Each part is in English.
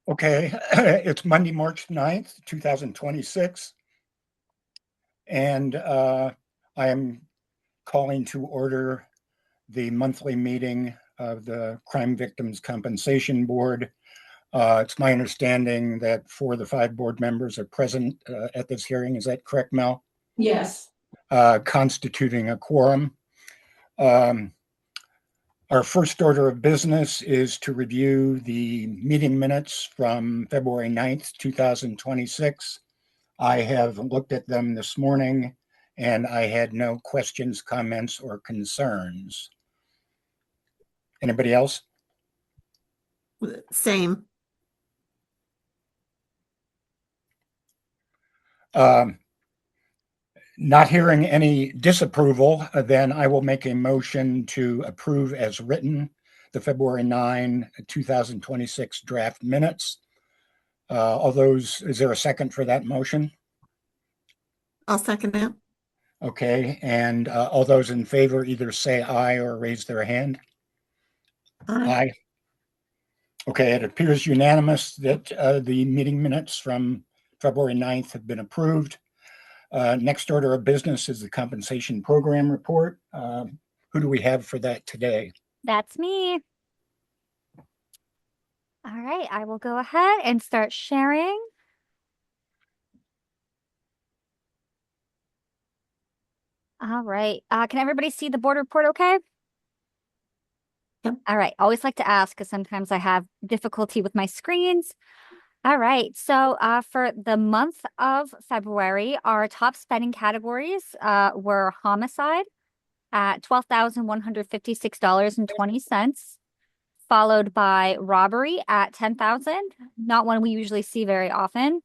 Okay, it's Monday, March 9th, 2026, and I am calling to order the monthly meeting of the Crime Victims Compensation Board. It's my understanding that 4 of the 5 board members are present at this hearing. Is that correct, Mel? Yes. Constituting a quorum. Um, Our first order of business is to review the meeting minutes from February 9th, 2026. I have looked at them this morning and I had no questions, comments, or concerns. Anybody else? Same. Not hearing any disapproval, then I will make a motion to approve as written the February 9, 2026 draft minutes. Is there a second for that motion? I'll second it. Okay, and all those in favor either say aye or raise their hand. Aye. Okay, it appears unanimous that the meeting minutes from February 9th have been approved. Next order of business is the compensation program report. Who do we have for that today? That's me. All right, I will go ahead and start sharing. All right, can everybody see the board report okay? Yep. All right, always like to ask because sometimes I have difficulty with my screens. All right, so for the month of February, our top spending categories were homicide at $12,156.20, followed by robbery at $10,000, not one we usually see very often.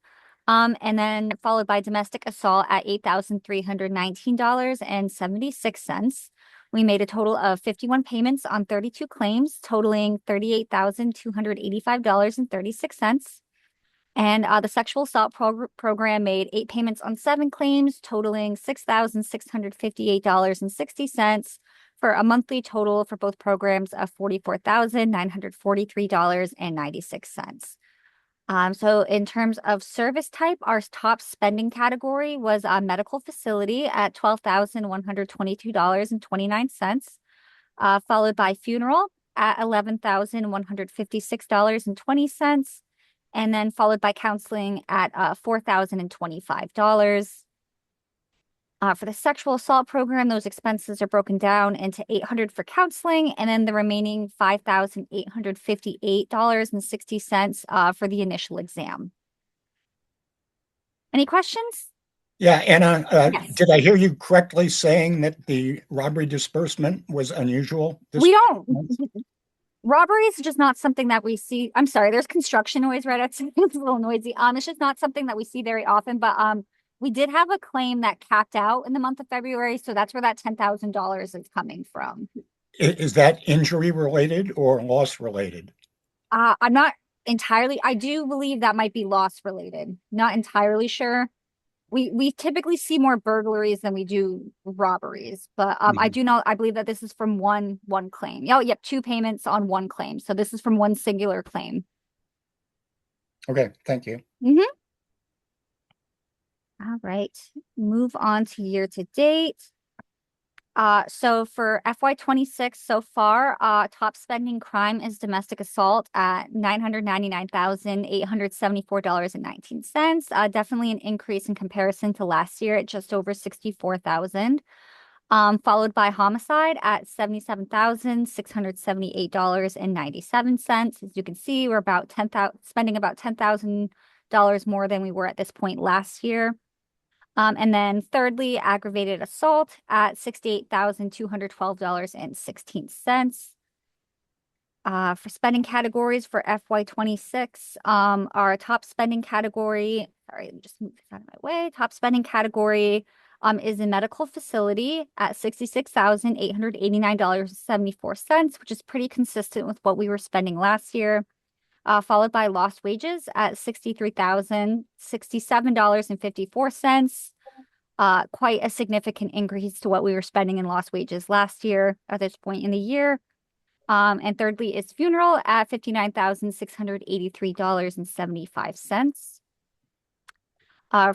And then followed by domestic assault at $8,319.76. We made a total of 51 payments on 32 claims, totaling $38,285.36. And the sexual assault program made 8 payments on 7 claims, totaling $6,658.60 for a monthly total for both programs of $44,943.96. So in terms of service type, our top spending category was a medical facility at $12,122.29, followed by funeral at $11,156.20, and then followed by counseling at $4,025. For the sexual assault program, those expenses are broken down into $800 for counseling, and then the remaining $5,858.60 for the initial exam. Any questions? Yeah, Anna, Yes. did I hear you correctly saying that the robbery disbursement was unusual? We don't. Robbery is just not something that we see. I'm sorry, there's construction noise right outside. It's a little noisy. It's just not something that we see very often, but we did have a claim that capped out in the month of February, so that's where that $10,000 is coming from. Is that injury related or loss related? I'm not entirely. I do believe that might be loss related. Not entirely sure. We typically see more burglaries than we do robberies, but I do know. I believe that this is from one claim. Oh, yep, 2 payments on 1 claim. So this is from one singular claim. Okay, thank you. All right, move on to year to date. So for FY26 so far, top spending crime is domestic assault at $999,874.19. Definitely an increase in comparison to last year at just over $64,000. Followed by homicide at $77,678.97. As you can see, we're about spending about $10,000 more than we were at this point last year. And then thirdly, aggravated assault at $68,212.16. For spending categories for FY26, our top spending category, sorry, let me just move this out of my way. Top spending category is a medical facility at $66,889.74, which is pretty consistent with what we were spending last year. Followed by lost wages at $63,067.54. Quite a significant increase to what we were spending in lost wages last year at this point in the year. And thirdly is funeral at $59,683.75.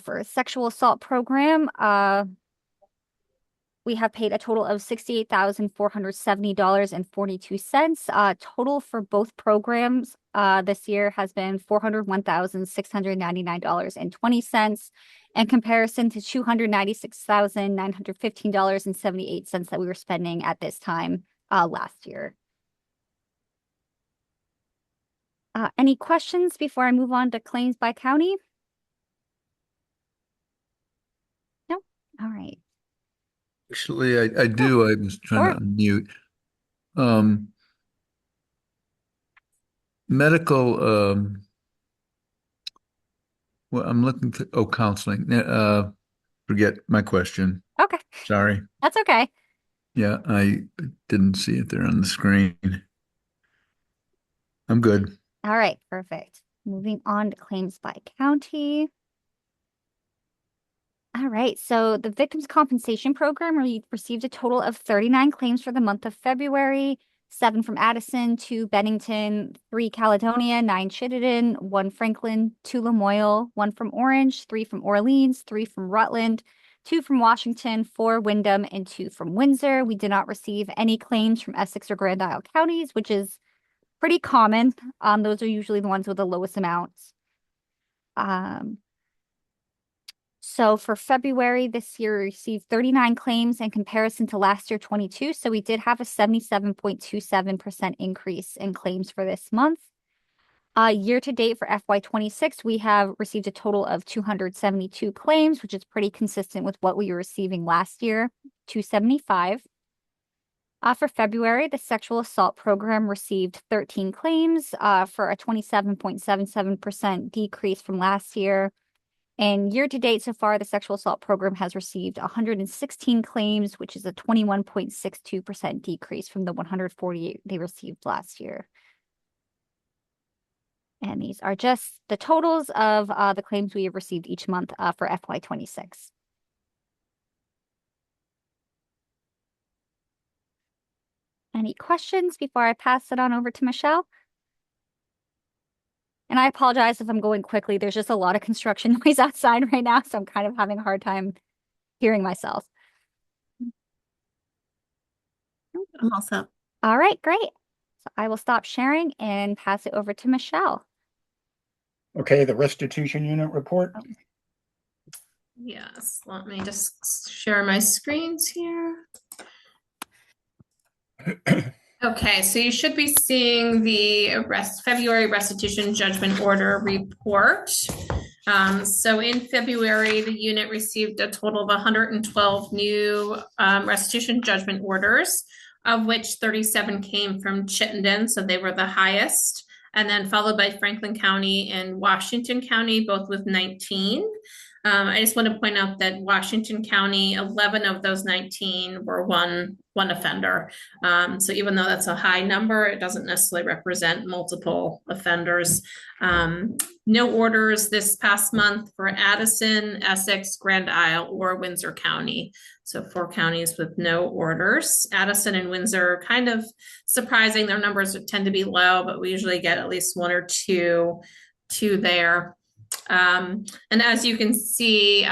For a sexual assault program, we have paid a total of $68,470.42. Total for both programs this year has been $401,699.20 in comparison to $296,915.78 that we were spending at this time last year. Any questions before I move on to claims by county? No? All right. Actually, I do. I was trying to unmute. Medical, well, I'm looking for, counseling. Forget my question. Okay. Sorry. That's okay. Yeah, I didn't see it there on the screen. I'm good. All right, perfect. Moving on to claims by county. All right, so the Victims Compensation Program received a total of 39 claims for the month of February, 7 from Addison, 2 Bennington, 3 Caledonia, 9 Chittenden, 1 Franklin, 2 Lamoille, 1 from Orange, 3 from Orleans, 3 from Rutland, 2 from Washington, 4 Windham, and 2 from Windsor. We did not receive any claims from Essex or Grand Isle counties, which is pretty common. Those are usually the ones with the lowest amounts. So for February this year, we received 39 claims in comparison to last year, 22. So we did have a 77.27% increase in claims for this month. Year to date for FY26, we have received a total of 272 claims, which is pretty consistent with what we were receiving last year, 275. For February, the sexual assault program received 13 claims for a 27.77% decrease from last year. And year to date so far, the sexual assault program has received 116 claims, which is a 21.62% decrease from the 148 they received last year. And these are just the totals of the claims we have received each month for FY26. Any questions before I pass it on over to Michelle? And I apologize if I'm going quickly. There's just a lot of construction noise outside right now, so I'm kind of having a hard time hearing myself. I'm all set. All right, great. So I will stop sharing and pass it over to Michelle. Okay, the restitution unit report. Yes, let me just share my screens here. Okay, so you should be seeing the February restitution judgment order report. So in February, the unit received a total of 112 new restitution judgment orders, of which 37 came from Chittenden, so they were the highest, and then followed by Franklin County and Washington County, both with 19. I just want to point out that Washington County, 11 of those 19 were one offender. So even though that's a high number, it doesn't necessarily represent multiple offenders. No orders this past month for Addison, Essex, Grand Isle, or Windsor County. So 4 counties with no orders. Addison and Windsor, kind of surprising. Their numbers tend to be low, but we usually get at least 1 or 2 there. And as you can see,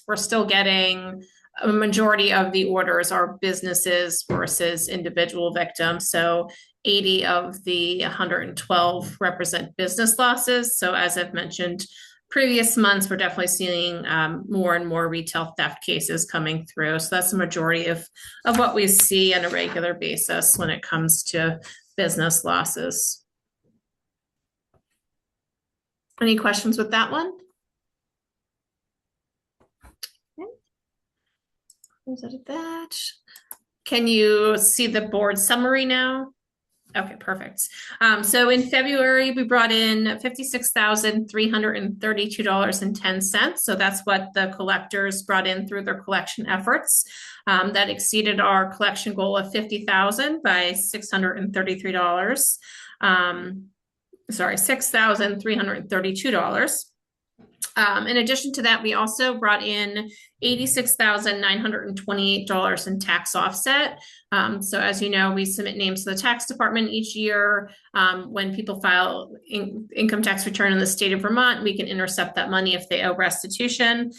we're still getting a majority of the orders are businesses versus individual victims. So 80 of the 112 represent business losses. So as I've mentioned, previous months, we're definitely seeing more and more retail theft cases coming through. So that's the majority of what we see on a regular basis when it comes to business losses. Any questions with that one? Okay. Close out of that. Can you see the board summary now? Okay, perfect. So in February, we brought in $56,332.10. So that's what the collectors brought in through their collection efforts. That exceeded our collection goal of $50,000 by $633. Sorry, $6,332. In addition to that, we also brought in $86,928 in tax offset. So as you know, we submit names to the tax department each year. When people file income tax return in the state of Vermont, we can intercept that money if they owe restitution.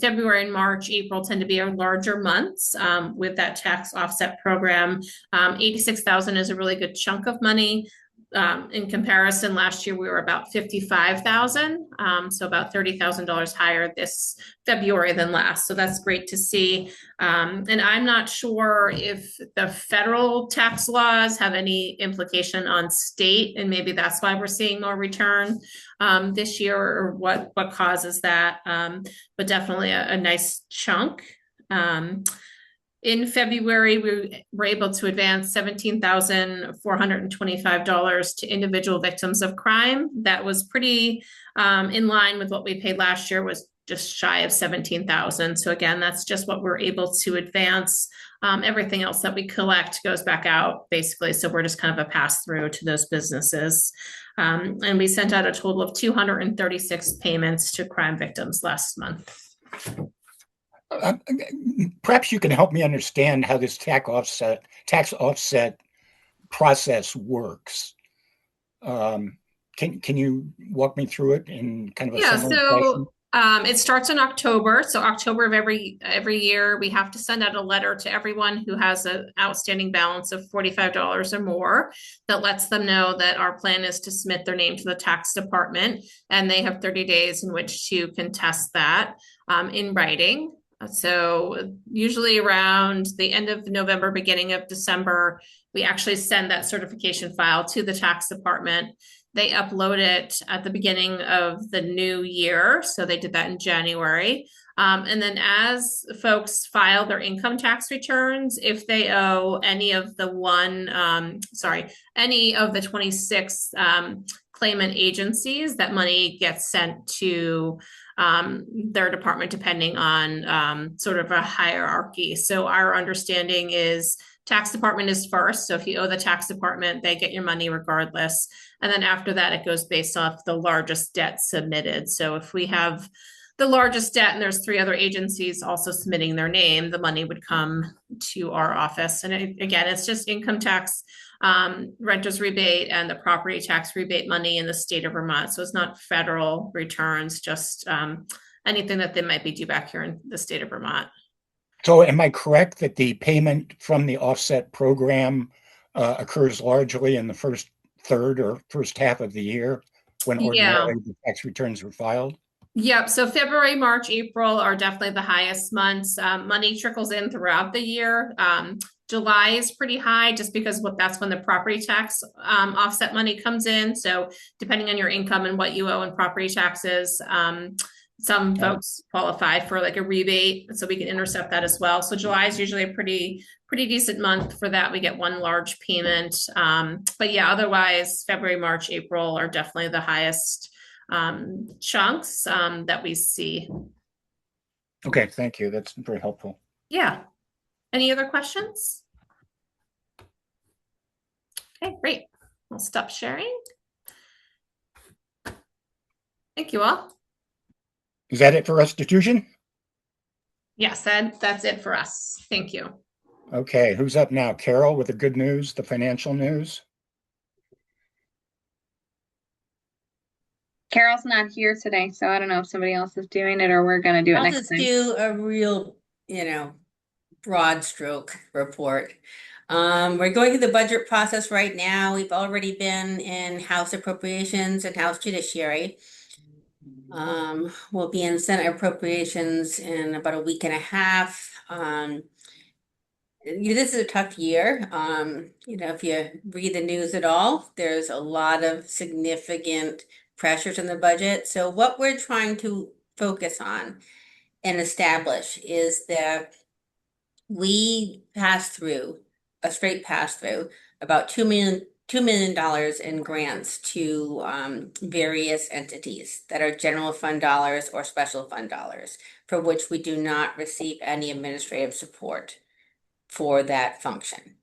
February and March, April tend to be our larger months with that tax offset program. 86,000 is a really good chunk of money. In comparison, last year we were about 55,000, so about $30,000 higher this February than last. So that's great to see. And I'm not sure if the federal tax laws have any implication on state, and maybe that's why we're seeing more return this year, or what causes that. But definitely a nice chunk. In February, we were able to advance $17,425 to individual victims of crime. That was pretty in line with what we paid last year, was just shy of 17,000. So again, that's just what we're able to advance. Everything else that we collect goes back out, basically. So we're just kind of a pass through to those businesses. And we sent out a total of 236 payments to crime victims last month. Perhaps you can help me understand how this tax offset process works. Can you walk me through it in kind of a similar fashion? It starts in October. So October of every year, we have to send out a letter to everyone who has an outstanding balance of $45 or more that lets them know that our plan is to submit their name to the tax department, and they have 30 days in which to contest that in writing. So usually around the end of November, beginning of December, we actually send that certification file to the tax department. They upload it at the beginning of the new year. So they did that in January. And then as folks file their income tax returns, if they owe any of the 26 claimant agencies, that money gets sent to their department, depending on sort of a hierarchy. So our understanding is tax department is first. So if you owe the tax department, they get your money regardless. And then after that, it goes based off the largest debt submitted. So if we have the largest debt and there's 3 other agencies also submitting their name, the money would come to our office. And again, it's just income tax, renter's rebate, and the property tax rebate money in the state of Vermont. So it's not federal returns, just anything that they might be due back here in the state of Vermont. So am I correct that the payment from the offset program occurs largely in the first third or first half of the year, when ordinarily the tax returns were filed? Yep. So February, March, April are definitely the highest months. Money trickles in throughout the year. July is pretty high just because that's when the property tax offset money comes in. So depending on your income and what you owe in property taxes, some folks qualify for like a rebate, so we can intercept that as well. So July is usually a pretty decent month for that. We get one large payment. But yeah, otherwise February, March, April are definitely the highest chunks that we see. Okay, thank you. That's very helpful. Yeah. Any other questions? Okay, great. I'll stop sharing. Thank you all. Is that it for restitution? Yes, that's it for us. Thank you. Okay, who's up now? Carol with the good news, the financial news? Carol's not here today, so I don't know if somebody else is doing it or we're gonna do it I'll next just time. do a real, broad stroke report. We're going through the budget process right now. We've already been in House Appropriations and House Judiciary. We'll be in Senate Appropriations in about a week and a half. This is a tough year. If you read the news at all, there's a lot of significant pressures in the budget. So what we're trying to focus on and establish is that we pass through a straight pass through about $2 million in grants to various entities that are general fund dollars or special fund dollars, for which we do not receive any administrative support for that function.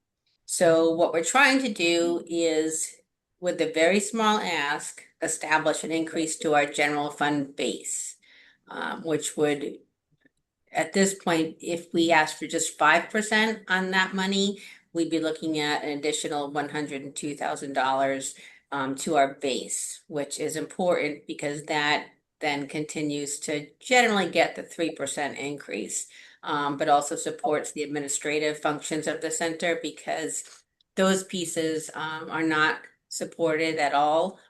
So what we're trying to do is, with a very small ask, establish an increase to our general fund base. which would, at this point, if we asked for just 5% on that money, we'd be looking at an additional $102,000 to our base, which is important because that then continues to generally get the 3% increase, but also supports the administrative functions of the center because those pieces are not supported at all.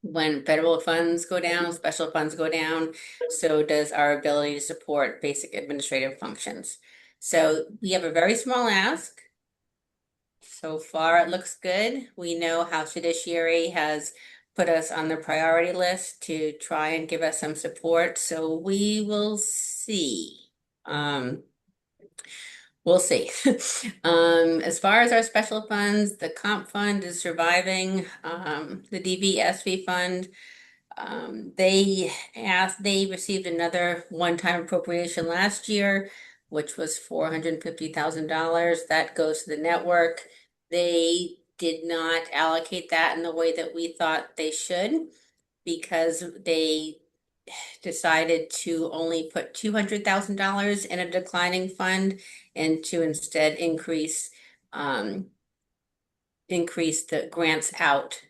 When federal funds go down, special funds go down, so does our ability to support basic administrative functions. So we have a very small ask. So far, it looks good. We know House Judiciary has put us on the priority list to try and give us some support, so we will see. We'll see. As far as our special funds, the comp fund is surviving. The DVSV fund, they received another one-time appropriation last year, which was $450,000. That goes to the network. They did not allocate that in the way that we thought they should because they decided to only put $200,000 in a declining fund and to instead increase the grants out.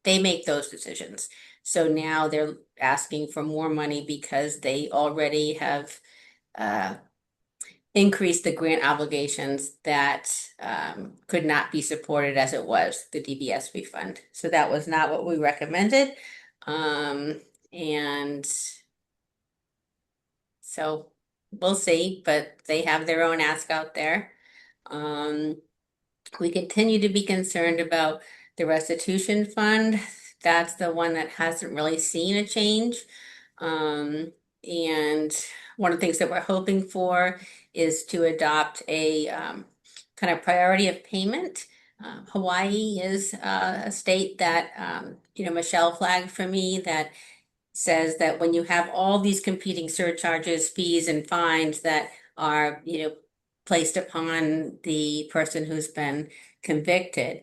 They make those decisions. So now they're asking for more money because they already have increased the grant obligations that could not be supported as it was, the DBSV fund. So that was not what we recommended. And so we'll see, but they have their own ask out there. We continue to be concerned about the restitution fund. That's the one that hasn't really seen a change. And one of the things that we're hoping for is to adopt a kind of priority of payment. Hawaii is a state that, Michelle flagged for me that says that when you have all these competing surcharges, fees, and fines that are, placed upon the person who's been convicted,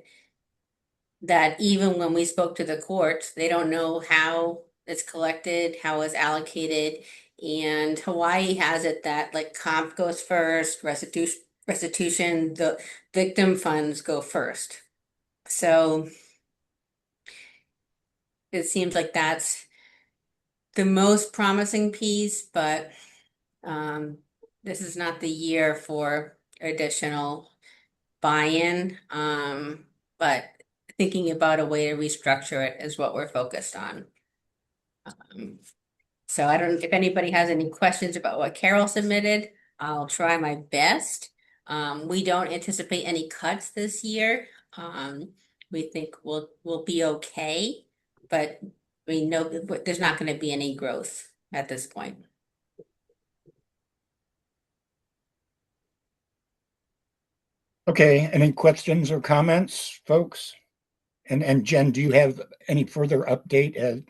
that even when we spoke to the courts, they don't know how it's collected, how it's allocated. And Hawaii has it that like comp goes first, restitution, the victim funds go first. So it seems like that's the most promising piece, but this is not the year for additional buy-in. But thinking about a way to restructure it is what we're focused on. So I don't, if anybody has any questions about what Carol submitted, I'll try my best. We don't anticipate any cuts this year. We think we'll be okay, but we know that there's not going to be any growth at this point. Okay, any questions or comments, folks? And Jen, do you have any further update,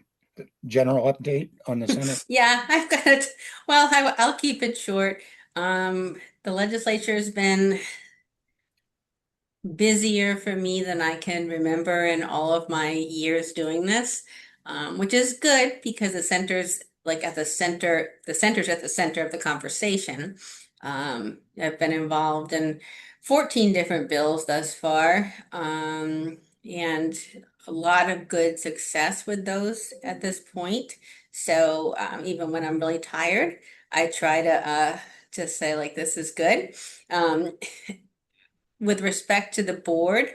general update on the Senate? Yeah, I've got it. Well, I'll keep it short. The legislature has been busier for me than I can remember in all of my years doing this, which is good because the center's like at the center, the center's at the center of the conversation. I've been involved in 14 different bills thus far, and a lot of good success with those at this point. So even when I'm really tired, I try to just say like, this is good. With respect to the board,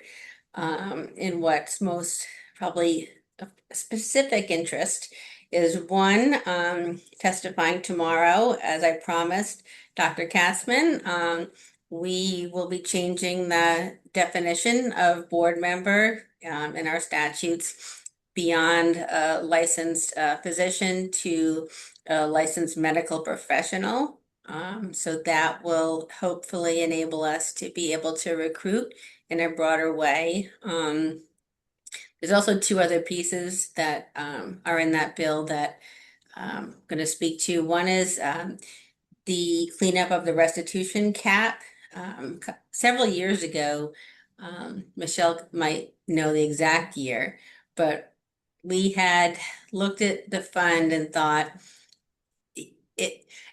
in what's most probably a specific interest is one, testifying tomorrow, as I promised Dr. Katzman. We will be changing the definition of board member in our statutes beyond a licensed physician to a licensed medical professional. So that will hopefully enable us to be able to recruit in a broader way. There's also two other pieces that are in that bill that I'm going to speak to. One is the cleanup of the restitution cap. Several years ago, Michelle might know the exact year, but we had looked at the fund and thought,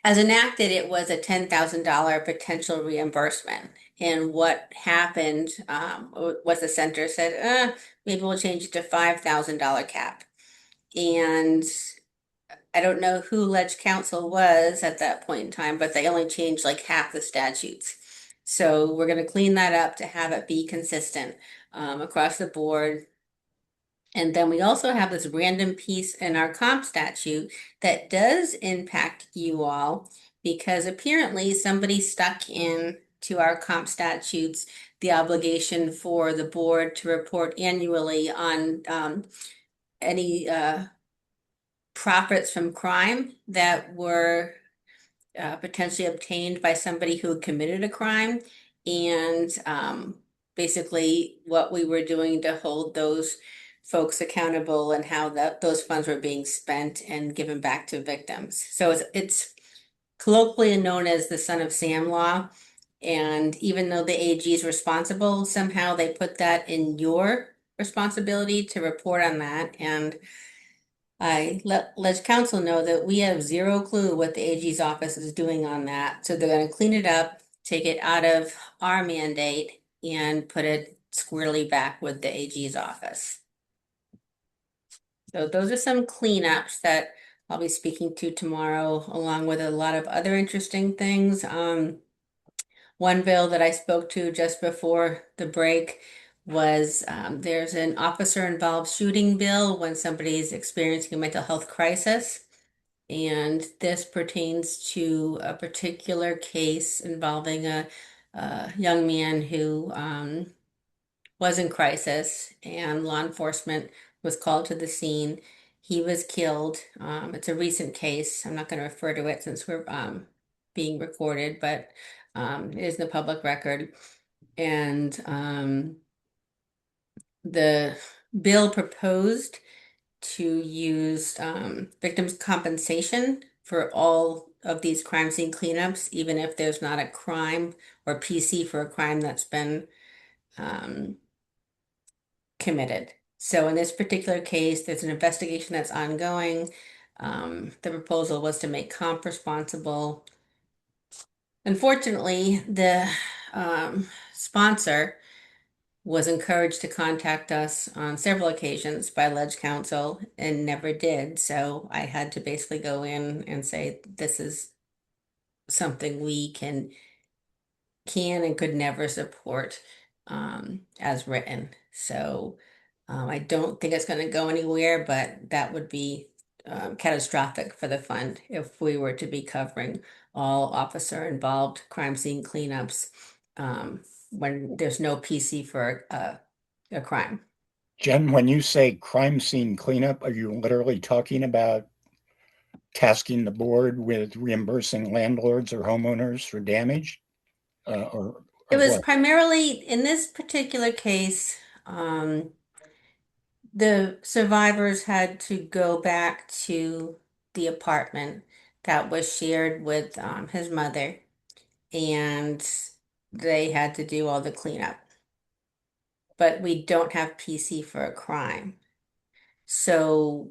As enacted, it was a $10,000 potential reimbursement. And what happened was the center said, maybe we'll change it to $5,000 cap. And I don't know who ledge counsel was at that point in time, but they only changed like half the statutes. So we're going to clean that up to have it be consistent across the board. And then we also have this random piece in our comp statute that does impact you all because apparently somebody stuck in to our comp statutes the obligation for the board to report annually on any profits from crime that were potentially obtained by somebody who committed a crime, and basically what we were doing to hold those folks accountable and how those funds were being spent and given back to victims. So it's colloquially known as the Son of Sam law. And even though the AG is responsible, somehow they put that in your responsibility to report on that. And I let council know that we have zero clue what the AG's office is doing on that. So they're going to clean it up, take it out of our mandate, and put it squarely back with the AG's office. So those are some cleanups that I'll be speaking to tomorrow, along with a lot of other interesting things. One bill that I spoke to just before the break was there's an officer involved shooting bill when somebody's experiencing a mental health crisis. And this pertains to a particular case involving a young man who was in crisis, and law enforcement was called to the scene. He was killed. It's a recent case. I'm not going to refer to it since we're being recorded, but it is in the public record. And the bill proposed to use victims' compensation for all of these crime scene cleanups, even if there's not a crime or PC for a crime that's been committed. So in this particular case, there's an investigation that's ongoing. The proposal was to make comp responsible. Unfortunately, the sponsor was encouraged to contact us on several occasions by ledge counsel and never did. So I had to basically go in and say, this is something we can and could never support as written. So I don't think it's going to go anywhere, but that would be catastrophic for the fund if we were to be covering all officer involved crime scene cleanups when there's no PC for a crime. Jen, when you say crime scene cleanup, are you literally talking about tasking the board with reimbursing landlords or homeowners for damage? Or It was what? primarily in this particular case, the survivors had to go back to the apartment that was shared with his mother, and they had to do all the cleanup. But we don't have PC for a crime. So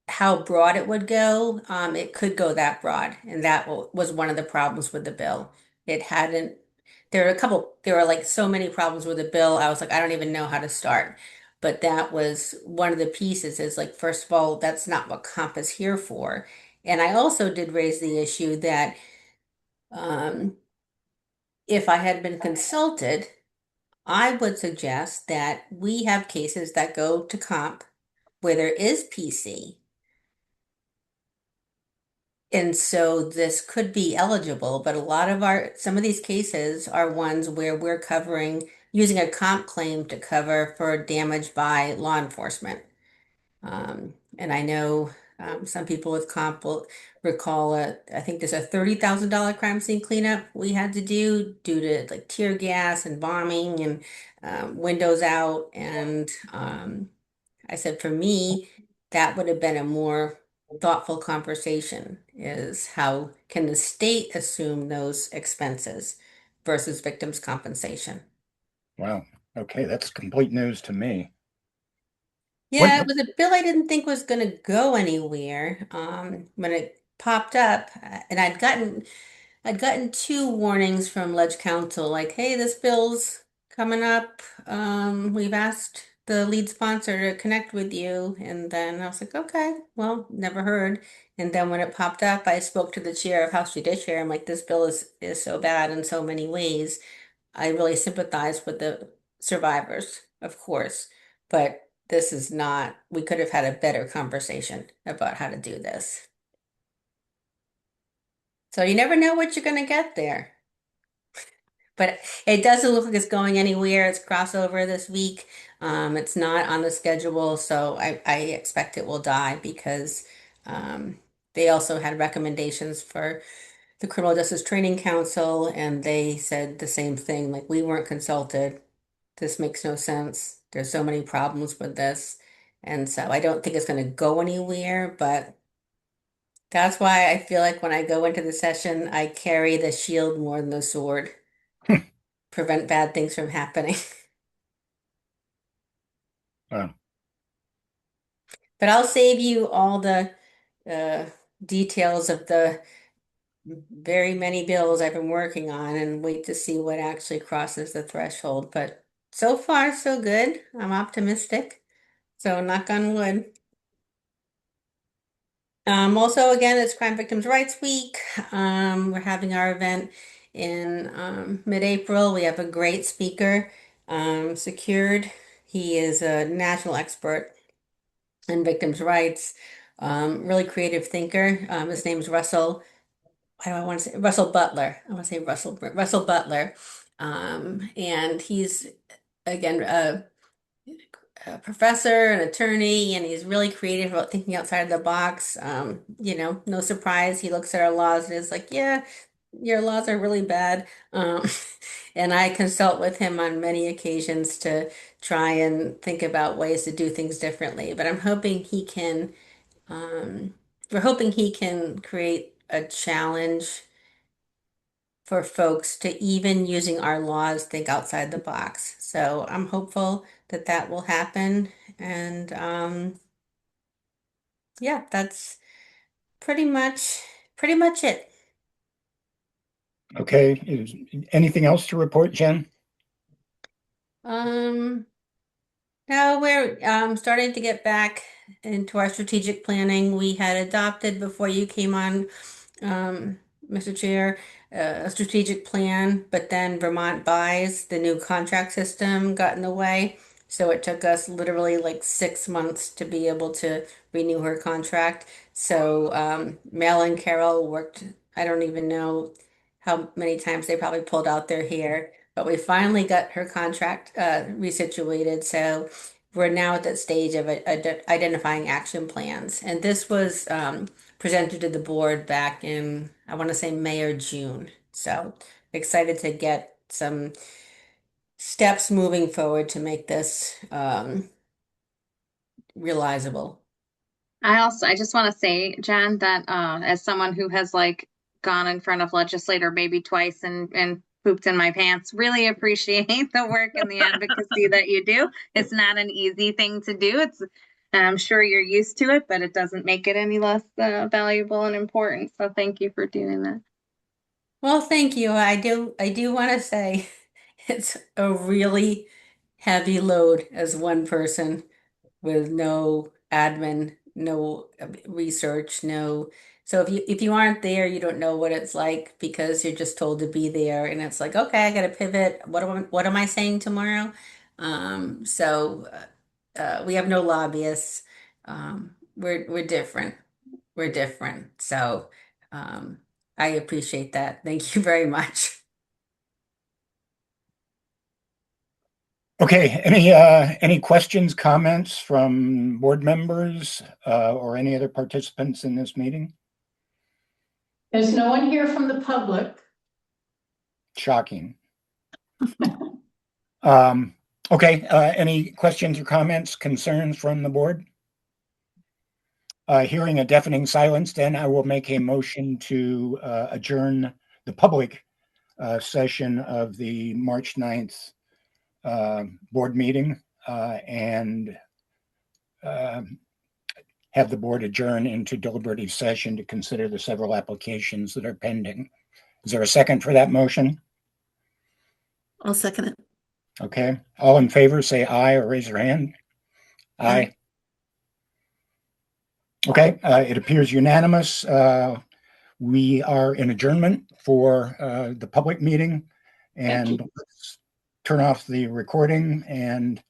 how broad it would go, it could go that broad, and that was one of the problems with the bill. It hadn't, there were like so many problems with the bill. I was like, I don't even know how to start. But that was one of the pieces is like, first of all, that's not what comp is here for. And I also did raise the issue that if I had been consulted, I would suggest that we have cases that go to comp where there is PC. And so this could be eligible, but some of these cases are ones where we're using a comp claim to cover for damage by law enforcement. And I know some people with comp will recall I think there's a $30,000 crime scene cleanup we had to do due to like tear gas and bombing and windows out. And I said, for me, that would have been a more thoughtful conversation is how can the state assume those expenses versus victims' compensation? Wow. Okay, that's complete news to me. Yeah, it was a bill I didn't think was going to go anywhere when it popped up, and I'd gotten two warnings from Ledge Council, like, hey, this bill's coming up. We've asked the lead sponsor to connect with you. And then I was like, okay, well, never heard. And then when it popped up, I spoke to the chair of House Judiciary. I'm like, this bill is so bad in so many ways. I really sympathize with the survivors, of course, but this is not, we could have had a better conversation about how to do this. So you never know what you're going to get there. But it doesn't look like it's going anywhere. It's crossover this week. It's not on the schedule, so I expect it will die because they also had recommendations for the Criminal Justice Training Council, and they said the same thing, like, we weren't consulted. This makes no sense. There's so many problems with this. And so I don't think it's going to go anywhere, but that's why I feel like when I go into the session, I carry the shield more than the sword. Prevent bad things from happening. Uh, But I'll save you all the uh, details of the very many bills I've been working on and wait to see what actually crosses the threshold. But so far, so good. I'm optimistic. So knock on wood. Also, again, it's Crime Victims' Rights Week. We're having our event in mid-April. We have a great speaker secured. He is a national expert in victims' rights, really creative thinker. His name's Russell. I don't want to say Russell Butler. I want to say Russell Butler. And he's again a professor, an attorney, and he's really creative about thinking outside the box. No surprise, he looks at our laws and is like, yeah, your laws are really bad. And I consult with him on many occasions to try and think about ways to do things differently. But we're hoping he can create a challenge for folks to, even using our laws, think outside the box. So I'm hopeful that that will happen. And yeah, that's pretty much it. okay, is anything else to report, Jen? Um, Now we're starting to get back into our strategic planning. We had adopted before you came on, um, Mr. Chair, a strategic plan, but then Vermont Buys, the new contract system, got in the way. So it took us literally like 6 months to be able to renew her contract. So Mel and Carol worked, I don't even know how many times they probably pulled out their hair, but we finally got her contract resituated. So we're now at that stage of identifying action plans. And this was presented to the board back in, I want to say, May or June. So excited to get some steps moving forward to make this realizable. I just want to say, Jen, that as someone who has like gone in front of legislator maybe twice and pooped in my pants, really appreciate the work and the advocacy that you do. It's not an easy thing to do. And I'm sure you're used to it, but it doesn't make it any less valuable and important. So thank you for doing that. Well, thank you. I do want to say it's a really heavy load as one person with no admin, no research, no. So if you aren't there, you don't know what it's like because you're just told to be there, and it's like, okay, I got to pivot. What am I saying tomorrow? We have no lobbyists. We're different. We're different. So um, I appreciate that. Thank you very much. Okay, any questions, comments from board members or any other participants in this meeting? There's no one here from the public. Shocking. Okay, any questions or comments, concerns from the board? Hearing a deafening silence, then I will make a motion to adjourn the public session of the March 9th board meeting and have the board adjourn into deliberative session to consider the several applications that are pending. Is there a second for that motion? I'll second it. Okay, all in favor, say aye or raise your hand. Aye. Okay, it appears unanimous. We are in adjournment for the public meeting. And let's turn off the recording and